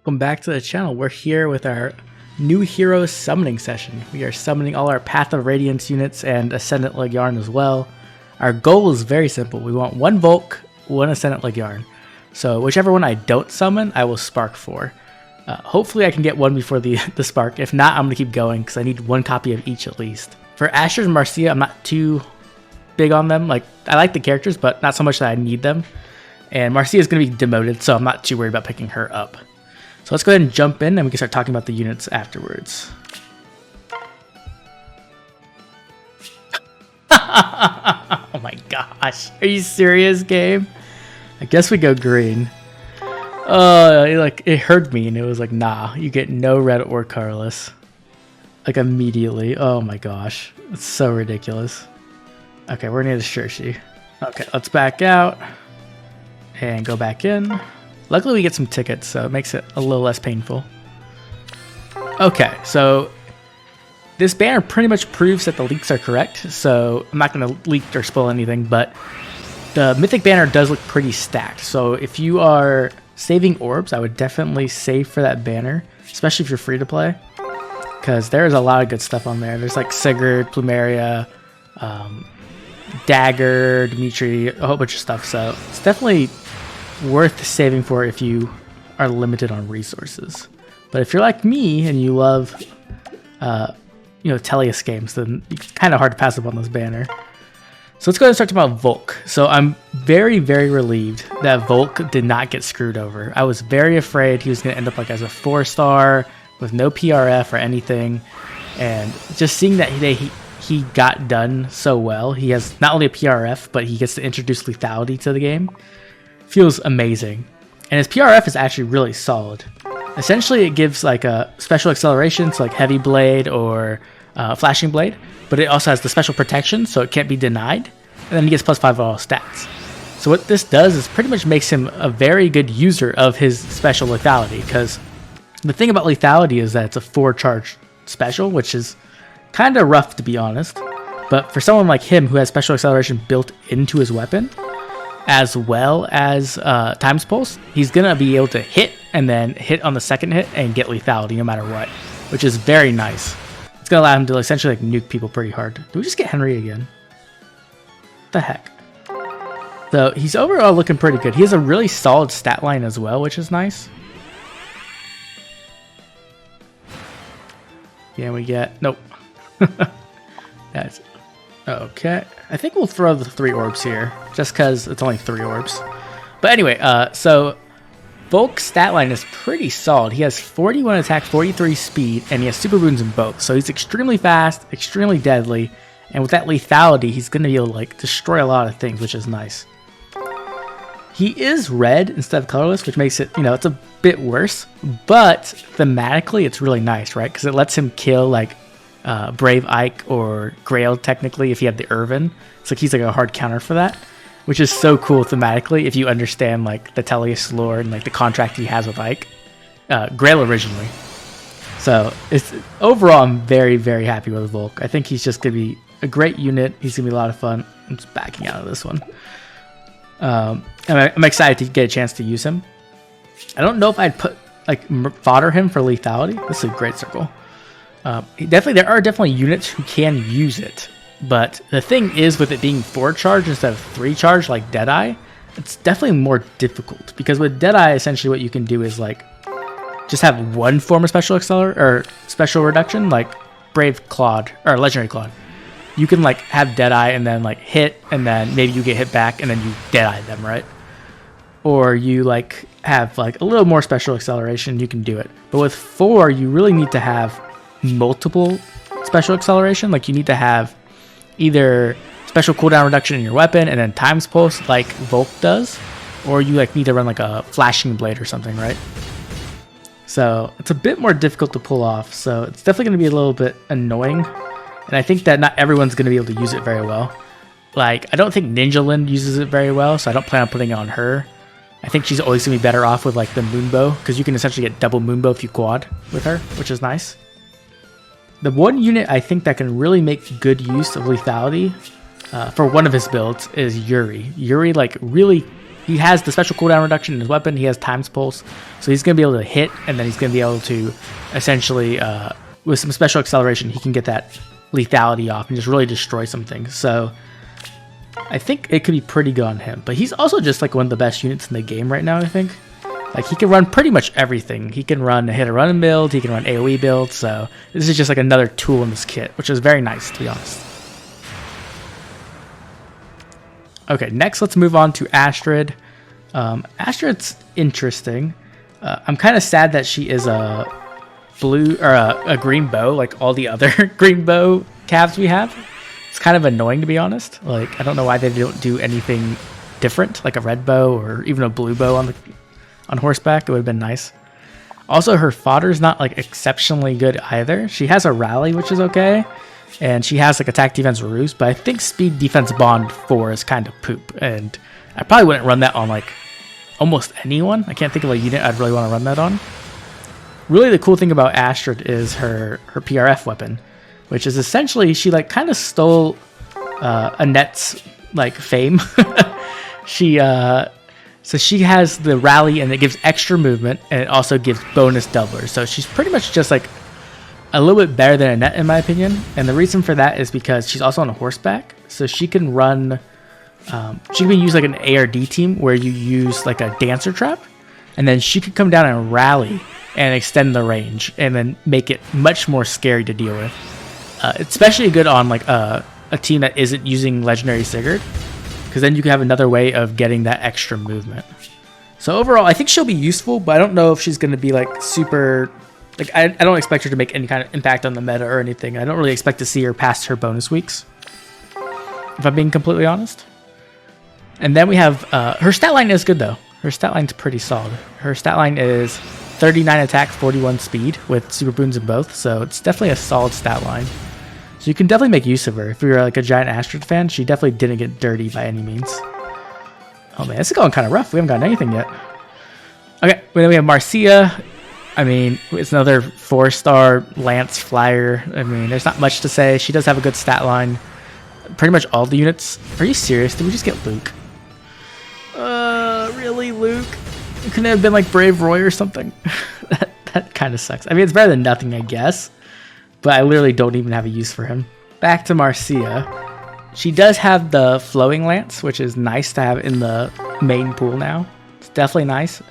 Welcome back to the channel. We're here with our new hero summoning session. We are summoning all our Path of Radiance units and Ascendant Laegjarn as well. Our goal is very simple. We want one Volk, one Ascendant Laegjarn. So whichever one I don't summon, I will spark for. Hopefully I can get one before the spark. If not, I'm going to keep going because I need one copy of each at least. For Astrid and Marcia, I'm not too big on them. Like, I like the characters, but not so much that I need them. And Marcia is going to be demoted, so I'm not too worried about picking her up. So let's go ahead and jump in and we can start talking about the units afterwards. Oh my gosh. Are you serious, game? I guess we go green. It hurt me and it was like, nah, you get no red or colorless. Like immediately. Oh my gosh. It's so ridiculous. Okay, we're near the Shirshi. Okay, let's back out and go back in. Luckily we get some tickets, so it makes it a little less painful. Okay, so this banner pretty much proves that the leaks are correct, so I'm not going to leak or spoil anything, but the mythic banner does look pretty stacked. So if you are saving orbs, I would definitely save for that banner, especially if you're free to play, because there's a lot of good stuff on there. There's like Sigurd, Plumeria, Dagger, Dimitri, a whole bunch of stuff, so it's definitely worth saving for if you are limited on resources. But if you're like me and you love Tellius games, then it's kind of hard to pass up on this banner. So let's go ahead and start talking about Volk. So I'm very, very relieved that Volk did not get screwed over. I was very afraid he was going to end up like as a 4-star with no PRF or anything. And just seeing that he got done so well. He has not only a PRF, but he gets to introduce lethality to the game. Feels amazing. And his PRF is actually really solid. Essentially, it gives like a special acceleration, so like Heavy Blade or Flashing Blade, but it also has the special protection, so it can't be denied. And then he gets +5 on all stats. So what this does is pretty much makes him a very good user of his special lethality, because the thing about lethality is that it's a 4-charge special, which is kind of rough to be honest. But for someone like him who has special acceleration built into his weapon, as well as Times Pulse, he's going to be able to hit and then hit on the second hit and get lethality no matter what, which is very nice. It's going to allow him to essentially like nuke people pretty hard. Do we just get Henry again? What the heck? So he's overall looking pretty good. He has a really solid stat line as well, which is nice. Yeah, we get... Nope. That's... Okay, I think we'll throw the 3 orbs here, just because it's only 3 orbs. But anyway, so Volk's stat line is pretty solid. He has 41 attack, 43 speed, and he has super wounds in both. So he's extremely fast, extremely deadly, and with that lethality, he's going to be able to like destroy a lot of things, which is nice. He is red instead of colorless, which makes it, it's a bit worse, but thematically, it's really nice, right? Because it lets him kill like Brave Ike or Grail technically if he had the Irvin. It's like he's like a hard counter for that, which is so cool thematically if you understand like the Tellius lore and like the contract he has with Ike. Grail originally. So it's overall I'm very, very happy with Volk. I think he's just gonna be a great unit. He's gonna be a lot of fun. I'm just backing out of this one. I'm excited to get a chance to use him. I don't know if I'd put fodder him for lethality. This is a great circle. There are definitely units who can use it, but the thing is with it being 4-charge instead of 3-charge like Deadeye, it's definitely more difficult, because with Deadeye essentially what you can do is like just have one form of special accelerator or special reduction, like Brave Claude or Legendary Claude. You can like have Deadeye and then like hit, and then maybe you get hit back and then you Deadeye them, right? Or you like have like a little more special acceleration, you can do it. But with 4, you really need to have multiple special acceleration. Like you need to have either special cooldown reduction in your weapon and then Times Pulse like Volk does, or you like need to run like a Flashing Blade or something, right? So it's a bit more difficult to pull off, so it's definitely going to be a little bit annoying, and I think that not everyone's going to be able to use it very well. Like I don't think Ninja Lyn uses it very well, so I don't plan on putting it on her. I think she's always going to be better off with like the Moonbow, because you can essentially get double Moonbow if you quad with her, which is nice. The one unit I think that can really make good use of lethality for one of his builds is Yuri. Yuri like really he has the special cooldown reduction in his weapon. He has Times Pulse, so he's going to be able to hit, and then he's going to be able to essentially, with some special acceleration, he can get that lethality off and just really destroy some things. So I think it could be pretty good on him. But he's also just like one of the best units in the game right now, I think. Like, he can run pretty much everything. He can run a hit or run build, he can run AoE build, so this is just like another tool in this kit, which is very nice, to be honest. Okay, next let's move on to Astrid. Astrid's interesting. I'm kind of sad that she is a blue or a green bow, like all the other green bow calves we have. It's kind of annoying, to be honest. Like, I don't know why they don't do anything different, like a red bow or even a blue bow on horseback. It would have been nice. Also, her fodder's not like exceptionally good either. She has a rally, which is okay, and she has like attack, defense, ruse, but I think speed, defense, bond 4 is kind of poop, and I probably wouldn't run that on like almost anyone. I can't think of a unit I'd really want to run that on. Really, the cool thing about Astrid is her PRF weapon, which is essentially she like kind of stole Annette's like fame. So she has the rally, and it gives extra movement, and it also gives bonus doublers. So she's pretty much just like a little bit better than Annette, in my opinion. And the reason for that is because she's also on a horseback, so she can run. She can use like an ARD team where you use like a dancer trap, and then she could come down and rally and extend the range, and then make it much more scary to deal with. Especially good on like a team that isn't using Legendary Sigurd, because then you can have another way of getting that extra movement. So overall, I think she'll be useful, but I don't know if she's going to be like super... Like, I don't expect her to make any kind of impact on the meta or anything. I don't really expect to see her past her bonus weeks, if I'm being completely honest. And then we have... her stat line is good, though. Her stat line's pretty solid. Her stat line is 39 attack, 41 speed, with super boons in both, so it's definitely a solid stat line. So you can definitely make use of her. If you're like a giant Astrid fan, she definitely didn't get dirty by any means. Oh man, this is going kind of rough. We haven't gotten anything yet. Okay, then we have Marcia. I mean, it's another 4-star Lance Flyer. I mean, there's not much to say. She does have a good stat line. Pretty much all the units. Are you serious? Did we just get Luke? Really, Luke? It couldn't have been like Brave Roy or something. that kind of sucks. I mean, it's better than nothing, I guess. But I literally don't even have a use for him. Back to Marcia. She does have the Flowing Lance, which is nice to have in the main pool now. It's definitely nice.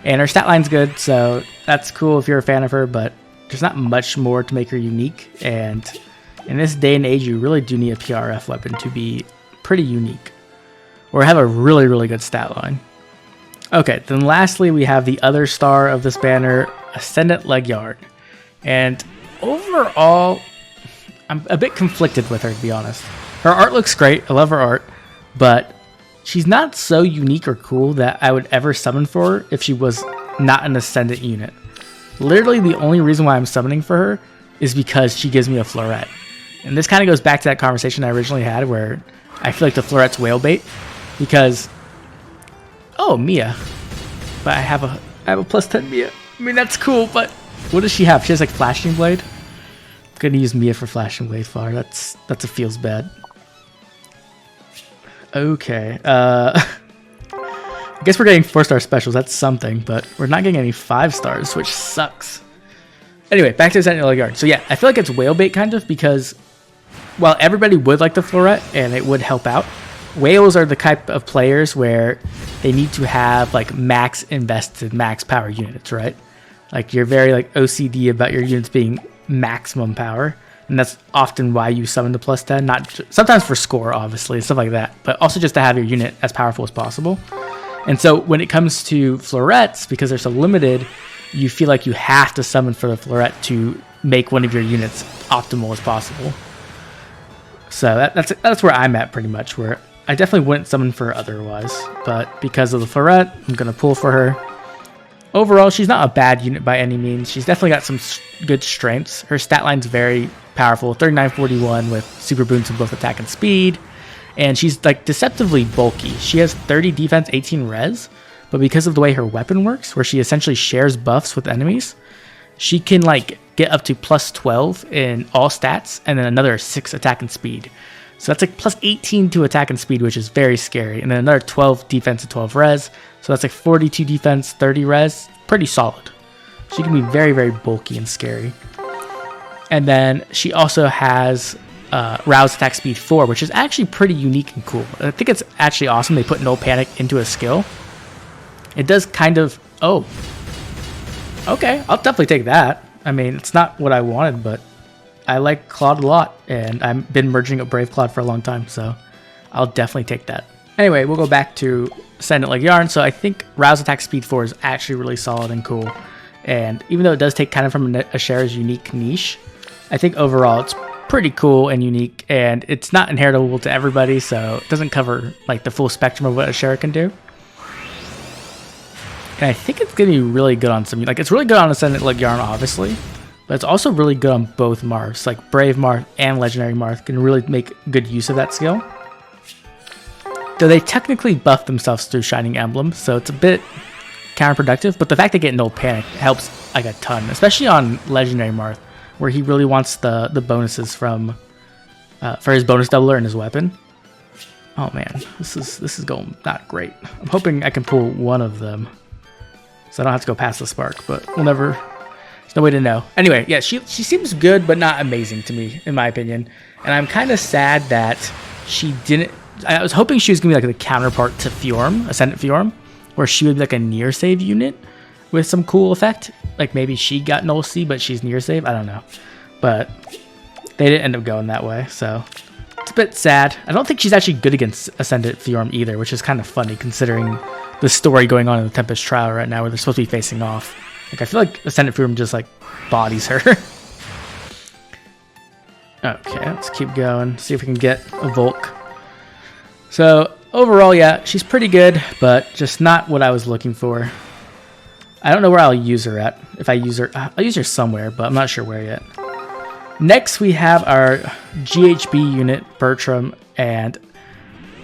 And her stat line's good, so that's cool if you're a fan of her, but there's not much more to make her unique. And in this day and age, you really do need a PRF weapon to be pretty unique, or have a really, really good stat line. Okay, then lastly, we have the other star of this banner, Ascendant Laegjarn. And overall, I'm a bit conflicted with her, to be honest. Her art looks great. I love her art, but she's not so unique or cool that I would ever summon for her if she was not an Ascendant unit. Literally, the only reason why I'm summoning for her is because she gives me a Florette. And this kind of goes back to that conversation I originally had where I feel like the Florette's whale bait, because... Oh, Mia. But I have a plus 10 Mia. I mean, that's cool, but what does she have? She has like Flashing Blade? I'm gonna use Mia for Flashing Blade far. That's a feels bad. Okay. I guess we're getting 4-star specials. That's something, but we're not getting any 5 stars, which sucks. Anyway, back to Ascendant Laegjarn. So yeah, I feel like it's whale bait kind of, because while everybody would like the Florette and it would help out, whales are the type of players where they need to have like max invested, max power units, right? Like, you're very like OCD about your units being maximum power, and that's often why you summon the plus 10. Not sometimes for score, obviously, stuff like that, but also just to have your unit as powerful as possible. And so when it comes to florettes, because they're so limited, you feel like you have to summon for the florette to make one of your units optimal as possible. So that's where I'm at pretty much, where I definitely wouldn't summon for her otherwise, but because of the florette, I'm going to pull for her. Overall, she's not a bad unit by any means. She's definitely got some good strengths. Her stat line's very powerful, 39-41 with super boons in both attack and speed. And she's like deceptively bulky. She has 30 defense, 18 res, but because of the way her weapon works, where she essentially shares buffs with enemies, she can like get up to plus 12 in all stats and then another 6 attack and speed. So that's like plus 18 to attack and speed, which is very scary. And then another 12 defense and 12 res. So that's like 42 defense, 30 res. Pretty solid. She can be very, very bulky and scary. And then she also has Rouse Attack Speed 4, which is actually pretty unique and cool. I think it's actually awesome they put No Panic into a skill. It does kind of... Oh. Okay, I'll definitely take that. I mean, it's not what I wanted, but I like Claude a lot. And I've been merging up Brave Claude for a long time, so I'll definitely take that. Anyway, we'll go back to Ascendant Laegjarn. So I think Rouse Attack Speed 4 is actually really solid and cool. And even though it does take kind of from Ashera's unique niche, I think overall it's pretty cool and unique, and it's not inheritable to everybody, so it doesn't cover like the full spectrum of what Ashera can do. And I think it's going to be really good on some, like it's really good on Ascendant Laegjarn, obviously, but it's also really good on both Marths, like Brave Marth and Legendary Marth can really make good use of that skill. Though they technically buff themselves through Shining Emblem, so it's a bit counterproductive, but the fact they get No Panic helps like a ton, especially on Legendary Marth, where he really wants the bonuses from for his bonus doubler and his weapon. Oh man, this is going not great. I'm hoping I can pull one of them, so I don't have to go past the spark. But we'll never. There's no way to know. Anyway, yeah, she seems good, but not amazing to me, in my opinion. And I'm kind of sad that she didn't. I was hoping she was gonna be like the counterpart to Fjorm, Ascendant Fjorm, where she would be like a near save unit with some cool effect. Like maybe she got null C, but she's near save. I don't know. But they didn't end up going that way, so it's a bit sad. I don't think she's actually good against Ascendant Fjorm either, which is kind of funny considering the story going on in the Tempest Trial right now where they're supposed to be facing off. Like I feel like Ascendant Fjorm just like bodies her. Okay, let's keep going. See if we can get a Volk. So overall, yeah, she's pretty good, but just not what I was looking for. I don't know where I'll use her at. If I use her, I'll use her somewhere, but I'm not sure where yet. Next, we have our GHB unit, Bertram, and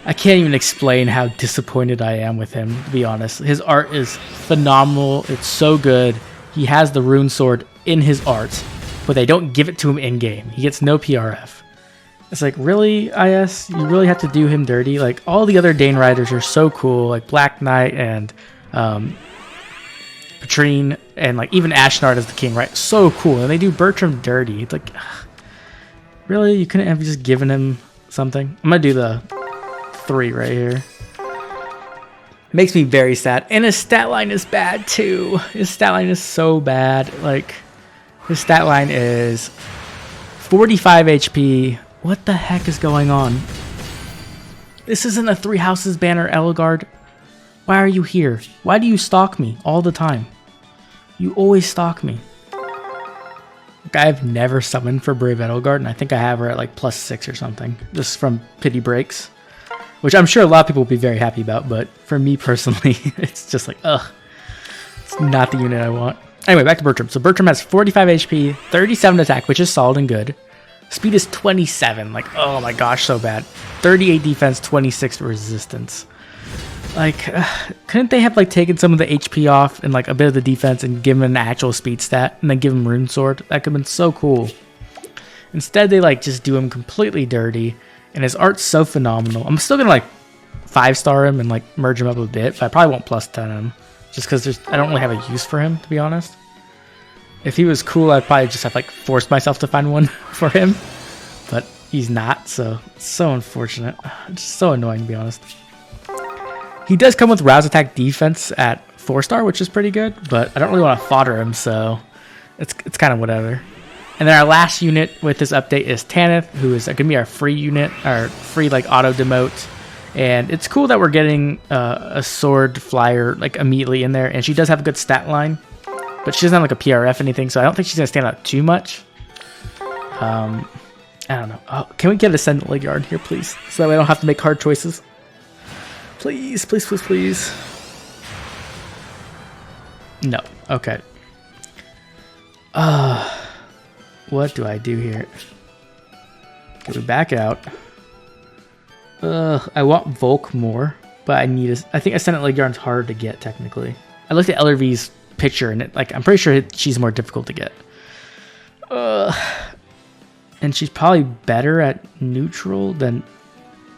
I can't even explain how disappointed I am with him, to be honest. His art is phenomenal. It's so good. He has the rune sword in his art, but they don't give it to him in-game. He gets no PRF. It's like, really, IS? You really have to do him dirty? Like, all the other Dane Riders are so cool, like Black Knight and Patrine, and like even Ashnard as the king, right? So cool. And they do Bertram dirty. It's like, ugh, really? You couldn't have just given him something? I'm going to do the 3 right here. Makes me very sad. And his stat line is bad too. His stat line is so bad. Like, his stat line is 45 HP. What the heck is going on? This isn't a 3 Houses banner, Ellegaard. Why are you here? Why do you stalk me all the time? You always stalk me. Like, I've never summoned for Brave Edelgard, and I think I have her at like +6 or something, just from pity breaks, which I'm sure a lot of people will be very happy about, but for me personally, it's just like, ugh, it's not the unit I want. Anyway, back to Bertram. So Bertram has 45 HP, 37 attack, which is solid and good. Speed is 27, like, oh my gosh, so bad. 38 defense, 26 resistance. Like, couldn't they have like taken some of the HP off and like a bit of the defense and give him an actual speed stat and then give him Rune Sword? That could have been so cool. Instead, they like just do him completely dirty, and his art's so phenomenal. I'm still gonna like 5-star him and like merge him up a bit, but I probably won't +10 him just because I don't really have a use for him, to be honest. If he was cool, I'd probably just have like forced myself to find one for him, but he's not, so it's so unfortunate. It's just so annoying, to be honest. He does come with Rouse Attack Defense at 4-star, which is pretty good, but I don't really want to fodder him, so it's kind of whatever. And then our last unit with this update is Tanith, who is going to be our free unit, our free like auto demote. And it's cool that we're getting a sword flyer like immediately in there, and she does have a good stat line, but she doesn't have like a PRF or anything, so I don't think she's going to stand out too much. I don't know. Oh, can we get Ascendant Laegjarn here, please? So that way I don't have to make hard choices. Please, please, please, please. No. Okay. What do I do here? Get me back out. I want Volk more, but I think Ascendant Laegjarn's harder to get, technically. I looked at LRV's picture, and I'm pretty sure she's more difficult to get. And And she's probably better at neutral than...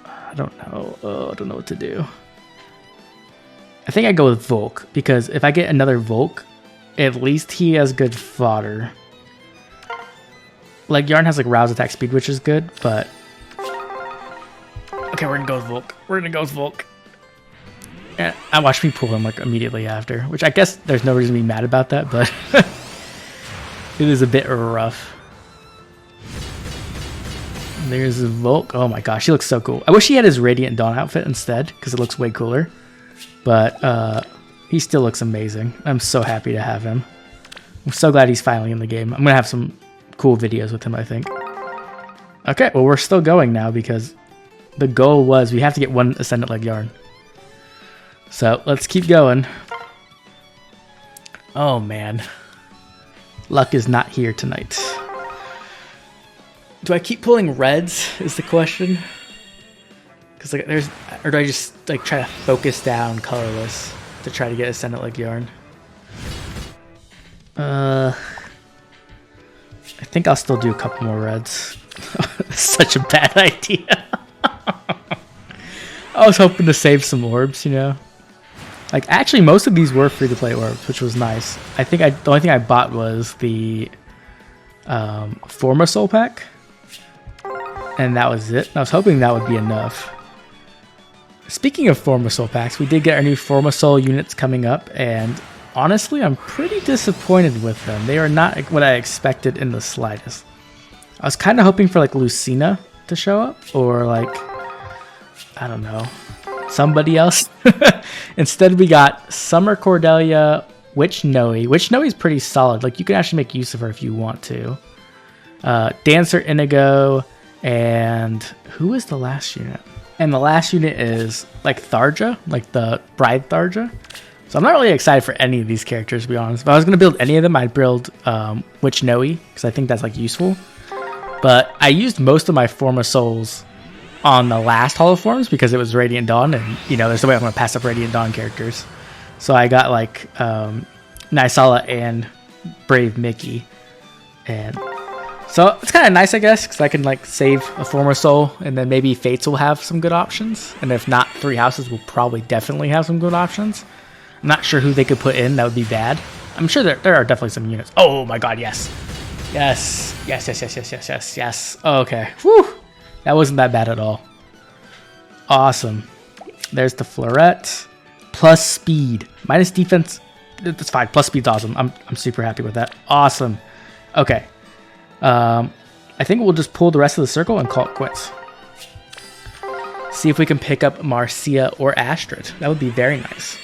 I don't know. Oh, I don't know what to do. I think I go with Volk, because if I get another Volk, at least he has good fodder. Laegjarn has like rouse attack speed, which is good, but... Okay, we're gonna go with Volk. We're gonna go with Volk. And I watched me pull him like immediately after, which I guess there's no reason to be mad about that, but it is a bit rough. There's Volk. Oh my gosh, he looks so cool. I wish he had his Radiant Dawn outfit instead, because it looks way cooler. But he still looks amazing. I'm so happy to have him. I'm so glad he's finally in the game. I'm gonna have some cool videos with him, I think. Okay, well we're still going now because the goal was we have to get one Ascendant Laegjarn. So let's keep going. Oh man, luck is not here tonight. Do I keep pulling reds is the question? Because like there's, or do I just like try to focus down colorless to try to get Ascendant Laegjarn? I think I'll still do a couple more reds. Such a bad idea. I was hoping to save some orbs, you know. Like actually, most of these were free to play orbs, which was nice. I think the only thing I bought was the Forma Soul pack, and that was it. I was hoping that would be enough. Speaking of Forma Soul packs, we did get our new Forma Soul units coming up, and honestly, I'm pretty disappointed with them. They are not what I expected in the slightest. I was kind of hoping for like Lucina to show up, or like, I don't know, somebody else. Instead, we got Summer Cordelia, Witch Noe. Witch Noe is pretty solid. Like, you can actually make use of her if you want to. Dancer Inigo, and who is the last unit? And the last unit is like Tharja, like the Bride Tharja. So I'm not really excited for any of these characters, to be honest. If I was going to build any of them, I'd build Witch Noe, because I think that's like useful. But I used most of my Forma Souls on the last Hall of Forms because it was Radiant Dawn, and you know, there's no way I'm going to pass up Radiant Dawn characters. So I got like Nysala and Brave Mickey, and so it's kind of nice, I guess, because I can like save a Forma Soul, and then maybe Fates will have some good options, and if not, Three Houses will probably definitely have some good options. I'm not sure who they could put in that would be bad. I'm sure there are definitely some units. Oh my god, yes. Yes. Yes, yes, yes, yes, yes, yes, yes. Oh, okay. Whew. That wasn't that bad at all. Awesome. There's the Florette. Plus speed. Minus defense. That's fine. Plus speed's awesome. I'm super happy with that. Awesome. Okay. I think we'll just pull the rest of the circle and call it quits. See if we can pick up Marcia or Astrid. That would be very nice.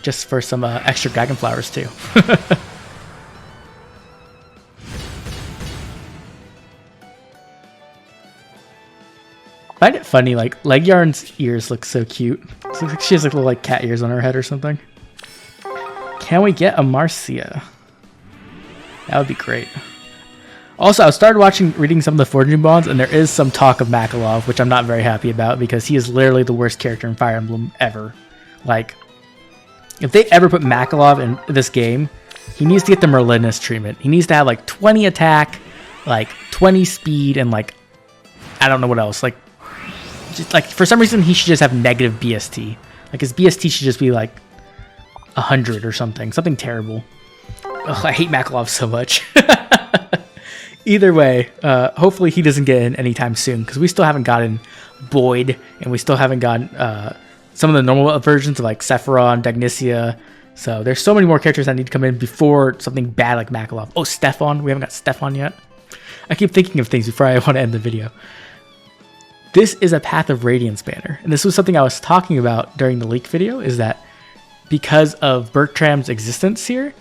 Just for some extra dragon flowers too. I find it funny, like Laegjarn's ears look so cute. It looks like she has like little like cat ears on her head or something. Can we get a Marcia? That would be great. Also, I started reading some of the Fortune Bonds, and there is some talk of Makalov, which I'm not very happy about because he is literally the worst character in Fire Emblem ever. Like, if they ever put Makalov in this game, he needs to get the Merlinus treatment. He needs to have like 20 attack, like 20 speed, and like, I don't know what else. Like, just like for some reason he should just have negative BST. Like his BST should just be like 100 or something terrible. Ugh, I hate Makalov so much. Either way, hopefully he doesn't get in anytime soon, because we still haven't gotten Boyd, and we still haven't gotten some of the normal versions of like Sephiroth, Dagnysia. So there's so many more characters that need to come in before something bad like Makalov. Oh, Stefan. We haven't got Stefan yet. I keep thinking of things before I want to end the video. This is a Path of Radiance banner, and this was something I was talking about during the leak video, is that because of Bertram's existence here,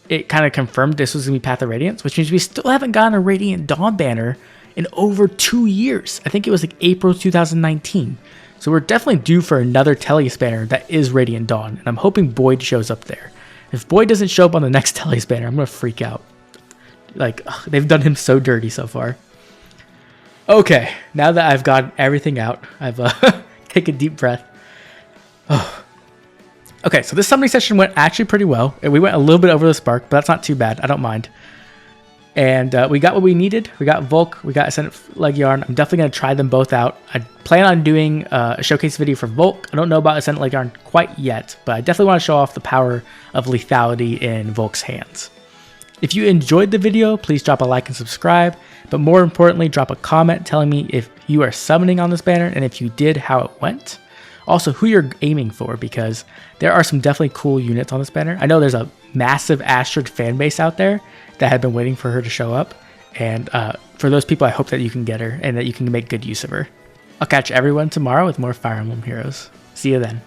it kind of confirmed this was going to be Path of Radiance, which means we still haven't gotten a Radiant Dawn banner in over 2 years. I think it was like April 2019. So we're definitely due for another Tellius banner that is Radiant Dawn, and I'm hoping Boyd shows up there. If Boyd doesn't show up on the next Tellius banner, I'm going to freak out. Like, ugh, they've done him so dirty so far. Okay, now that I've gotten everything out, I've taken a deep breath. Oh. Okay, so this summoning session went actually pretty well. We went a little bit over the spark, but that's not too bad. I don't mind. And we got what we needed. We got Volk, we got Ascendant Laegjarn. I'm definitely going to try them both out. I plan on doing a showcase video for Volk. I don't know about Ascendant Laegjarn quite yet, but I definitely want to show off the power of lethality in Volk's hands. If you enjoyed the video, please drop a like and subscribe. But more importantly, drop a comment telling me if you are summoning on this banner, and if you did, how it went. Also, who you're aiming for, because there are some definitely cool units on this banner. I know there's a massive Astrid fan base out there that have been waiting for her to show up. And for those people, I hope that you can get her and that you can make good use of her. I'll catch everyone tomorrow with more Fire Emblem Heroes. See you then.